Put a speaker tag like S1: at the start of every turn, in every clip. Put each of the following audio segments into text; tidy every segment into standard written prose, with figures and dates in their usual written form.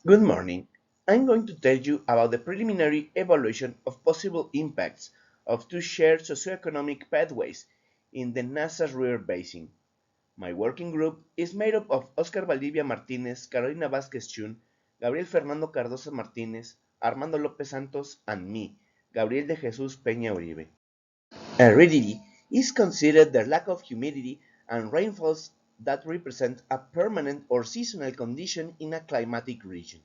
S1: Good morning. I'm going to tell you about the preliminary evaluation of possible impacts of two shared socioeconomic pathways in the Nazas River Basin. My working group is made up of Oscar Valdivia Martínez, Carolina Vázquez Chun, Gabriel Fernando Cardoso Martínez, Armando López Santos, and me, Gabriel de Jesús Peña Uribe. Aridity is considered the lack of humidity and rainfalls that represent a permanent or seasonal condition in a climatic region.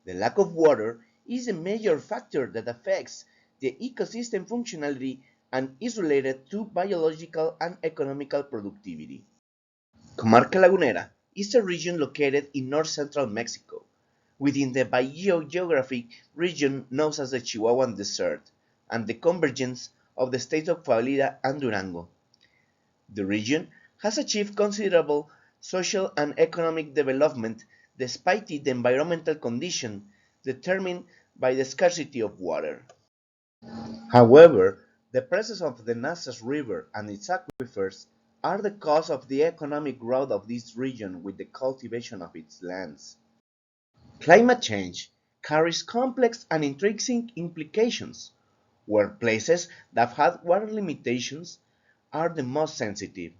S1: The lack of water is a major factor that affects the ecosystem functionality and is related to biological and economical productivity. Comarca Lagunera is a region located in north-central Mexico, within the biogeographic region known as the Chihuahuan Desert and the convergence of the states of Coahuila and Durango. The region has achieved considerable social and economic development despite the environmental condition determined by the scarcity of water. However, the presence of the Nazas River and its aquifers are the cause of the economic growth of this region with the cultivation of its lands. Climate change carries complex and intriguing implications, where places that have water limitations are the most sensitive.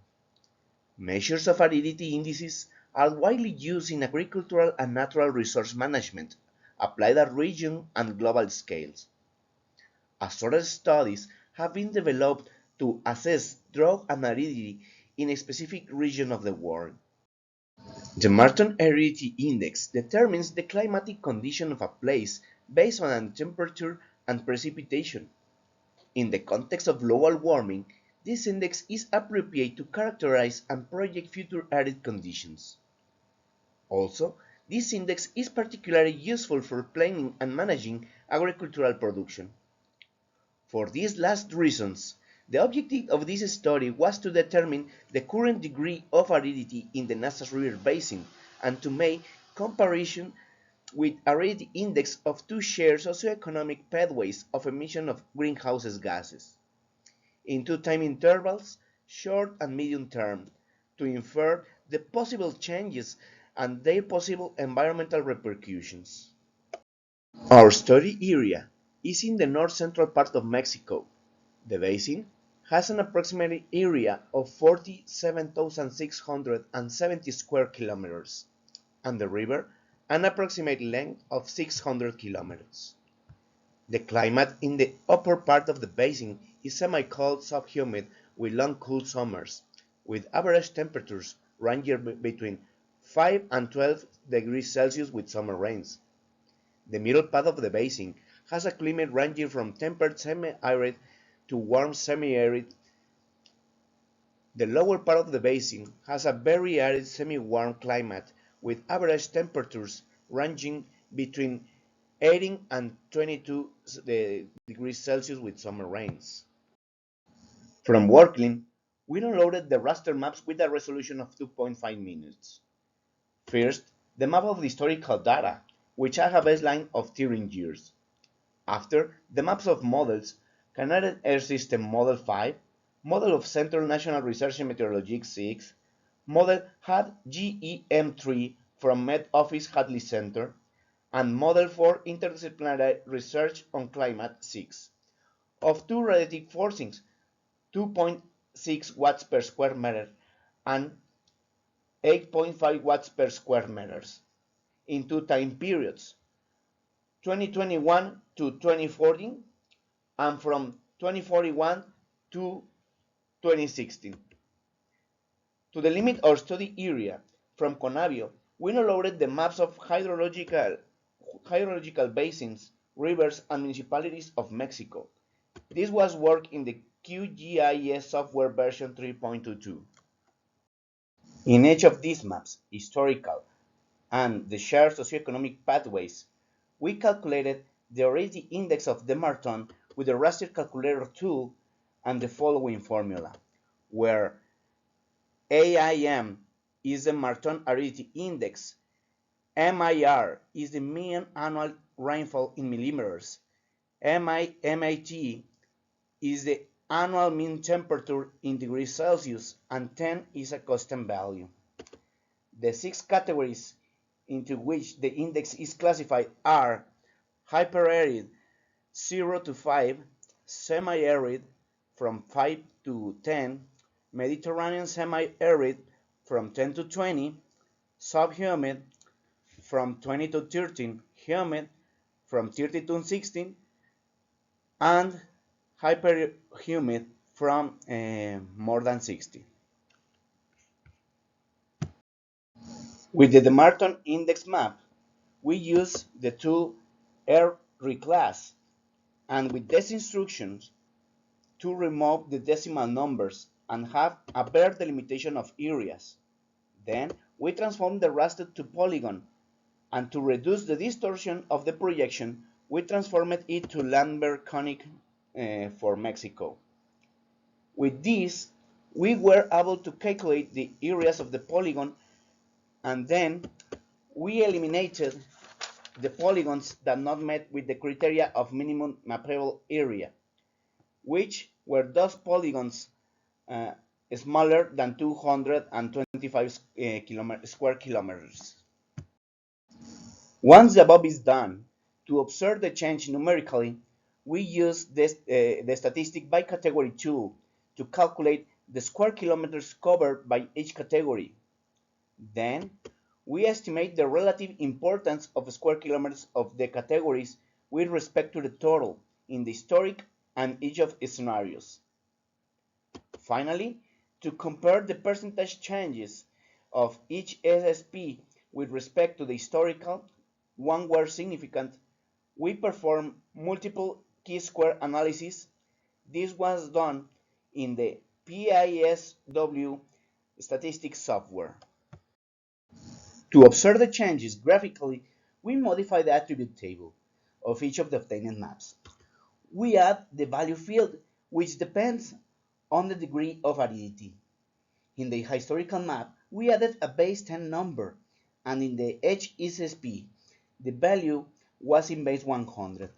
S1: Measures of aridity indices are widely used in agricultural and natural resource management, applied at region and global scales. Assorted studies have been developed to assess drought and aridity in a specific region of the world. The Martin Aridity Index determines the climatic condition of a place based on temperature and precipitation. In the context of global warming, this index is appropriate to characterize and project future arid conditions. Also, this index is particularly useful for planning and managing agricultural production. For these last reasons, the objective of this study was to determine the current degree of aridity in the Nazas River Basin and to make comparison with aridity index of two shared socioeconomic pathways of emission of greenhouse gases in two time intervals, short and medium term, to infer the possible changes and their possible environmental repercussions. Our study area is in the north-central part of Mexico. The basin has an approximate area of 47,670 square kilometers, and the river an approximate length of 600 kilometers. The climate in the upper part of the basin is semi-cold subhumid with long cool summers, with average temperatures ranging between 5 and 12 degrees Celsius with summer rains. The middle part of the basin has a climate ranging from temperate semi-arid to warm semi-arid. The lower part of the basin has a very arid semi-warm climate with average temperatures ranging between 18 and 22 degrees Celsius with summer rains. From Worklim, we downloaded the raster maps with a resolution of 2.5 minutes. First, the map of the historical data, which have a baseline of 13 years. After, the maps of models, Canadian Air System Model 5, Model of Central National Research in Meteorology 6, Model HAD GEM3 from Met Office Hadley Center, and Model for Interdisciplinary Research on Climate 6, of two radiative forcings, 2.6 watts per square meter and 8.5 watts per square meters, in two time periods, 2021 to 2040 and from 2041 to 2016. To delimit our study area from Conavio, we downloaded the maps of hydrological basins, rivers, and municipalities of Mexico. This was work in the QGIS software version 3.22. In each of these maps, historical and the shared socioeconomic pathways, we calculated the aridity index of the Martin with the raster calculator tool and the following formula, where AIM is the Martin aridity index, MIR is the mean annual rainfall in millimeters, MAT is the annual mean temperature in degrees Celsius, and 10 is a constant value. The six categories into which the index is classified are hyper-arid 0 to 5, semi-arid from 5 to 10, Mediterranean semi-arid from 10 to 20, subhumid from 20 to 13, humid from 30 to 16, and hyperhumid from more than 60. With the Demarton index map, we use the tool reclass, and with these instructions to remove the decimal numbers and have a better delimitation of areas. Then we transform the raster to polygon, and to reduce the distortion of the projection, we transformed it to Lambert conic for Mexico. With this, we were able to calculate the areas of the polygon, and then we eliminated the polygons that not met with the criteria of minimum mappable area, which were those polygons smaller than 225 square kilometers. Once the above is done, to observe the change numerically, we use the statistic by category tool to calculate the square kilometers covered by each category. Then, we estimate the relative importance of square kilometers of the categories with respect to the total in the historic and each of its scenarios. Finally, to compare the percentage changes of each SSP with respect to the historical, one were significant, we performed multiple chi-square analysis. This was done in the PISW statistics software. To observe the changes graphically, we modify the attribute table of each of the obtained maps. We add the value field, which depends on the degree of aridity. In the historical map, we added a base 10 number, and in the HSSP, the value was in base 100.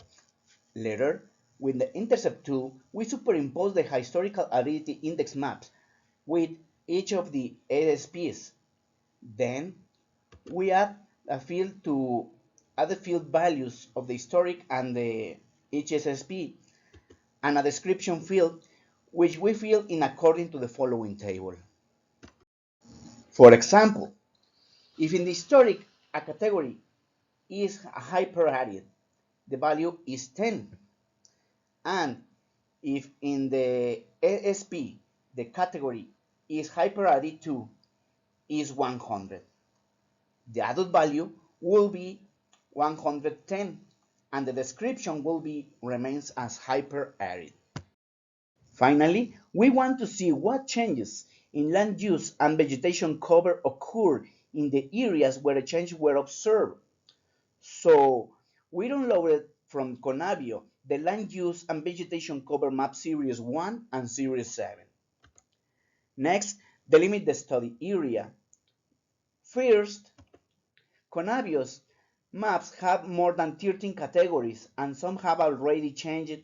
S1: Later, with the intercept tool, we superimpose the historical aridity index maps with each of the SSPs. Then, we add a field to add the field values of the historic and the HSSP, and a description field which we fill in according to the following table. For example, if in the historic a category is a hyperarid, the value is 10. And if in the ASP the category is hyperarid 2, is 100. The added value will be 110, and the description will be remains as hyperarid. Finally, we want to see what changes in land use and vegetation cover occur in the areas where a change were observed. So we downloaded from Conavio the land use and vegetation cover map series 1 and series 7. Next, delimit the study area. First, Conavio's maps have more than 13 categories, and some have already changed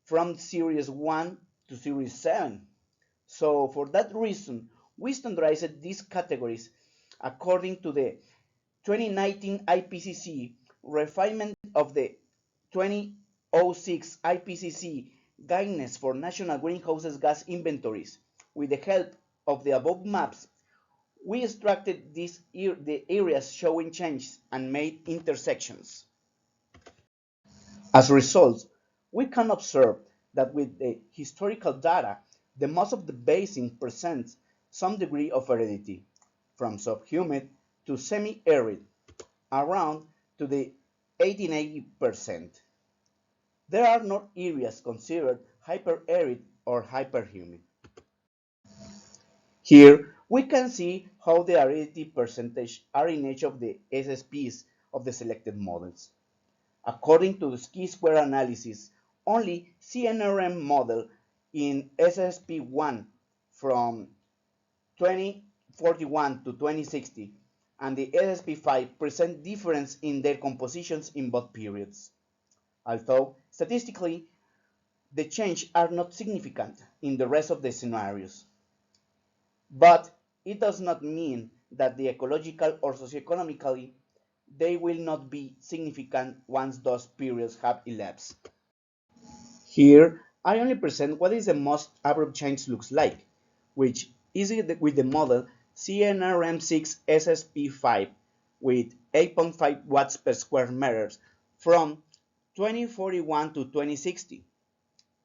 S1: from series 1 to series 7. So for that reason, we standardized these categories according to the 2019 IPCC refinement of the 2006 IPCC guidance for national greenhouse gas inventories. With the help of the above maps, we extracted the areas showing changes and made intersections. As a result, we can observe that with the historical data, the most of the basin presents some degree of aridity, from subhumid to semi-arid, around to the 80% There are no areas considered hyperarid or hyperhumid. Here we can see how the aridity percentage are in each of the SSPs of the selected models. According to the chi-square analysis, only CNRM model in SSP1 from 2041 to 2060 and the SSP5 present difference in their compositions in both periods. Although statistically the changes are not significant in the rest of the scenarios. But it does not mean that the ecological or socioeconomically
S2: they will not be significant once those periods have elapsed. Here, I only present what is the most abrupt change looks like, which is with the model CNRM6 SSP5 with 8.5 watts per square meter from 2041 to 2060.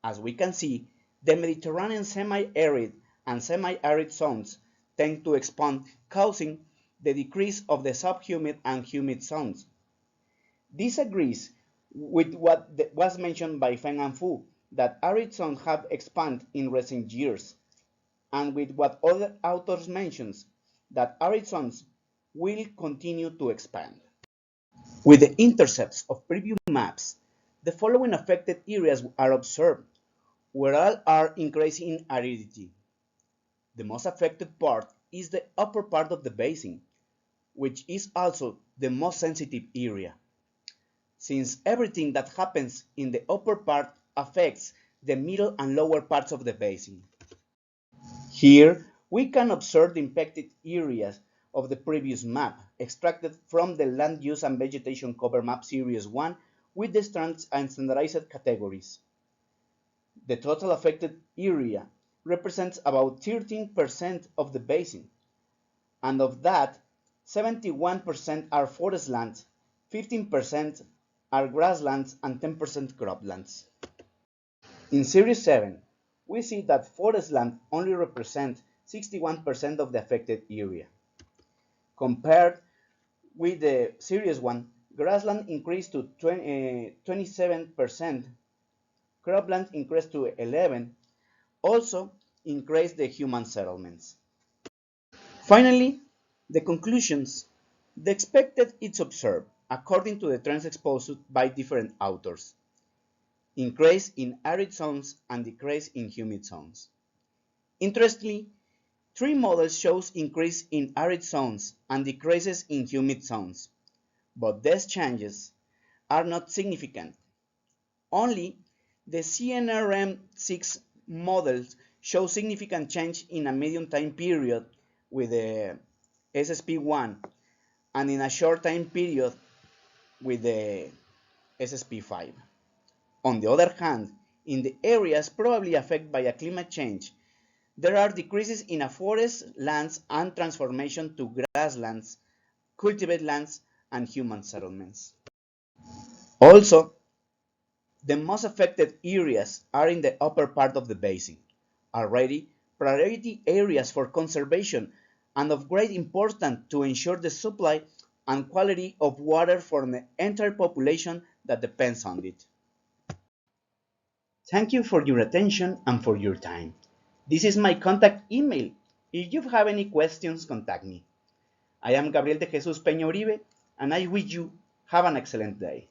S2: As we can see, the Mediterranean semi-arid and semi-arid zones tend to expand, causing the decrease of the subhumid and humid zones. This agrees with what was mentioned by Feng and Fu, that arid zones have expanded in recent years, and with what other authors mention, that arid zones will continue to expand. With the intercepts of previous maps, the following affected areas are observed, where all are increasing in aridity. The most affected part is the upper part of the basin, which is also the most sensitive area, since everything that happens in the upper part affects the middle and lower parts of the basin. Here, we can observe the impacted areas of the previous map, extracted from the Land Use and Vegetation Cover Map Series 1 with the standardized categories. The total affected area represents about 13% of the basin, and of that, 71% are forest lands, 15% are grasslands, and 10% croplands. In Series 7, we see that forest land only represents 61% of the affected area. Compared with the Series 1, grassland increased to 27%, cropland increased to 11%, also increased the human settlements. Finally, the conclusions. The expected is observed according to the trends exposed by different authors. Increase in arid zones and decrease in humid zones. Interestingly, three models show increase in arid zones and decreases in humid zones, but these changes are not significant. Only the CNRM6 models show significant change in a medium time period with the SSP1 and in a short time period with the SSP5. On the other hand, in the areas probably affected by a climate change, there are decreases in forest lands and transformation to grasslands, cultivated lands, and human settlements. Also, the most affected areas are in the upper part of the basin, already priority areas for conservation and of great importance to ensure the supply and quality of water for the entire population that depends on it. Thank you for your attention and for your time. This is my contact email. If you have any questions, contact me. I am Gabriel de Jesus Peña Uribe, and I wish you have an excellent day.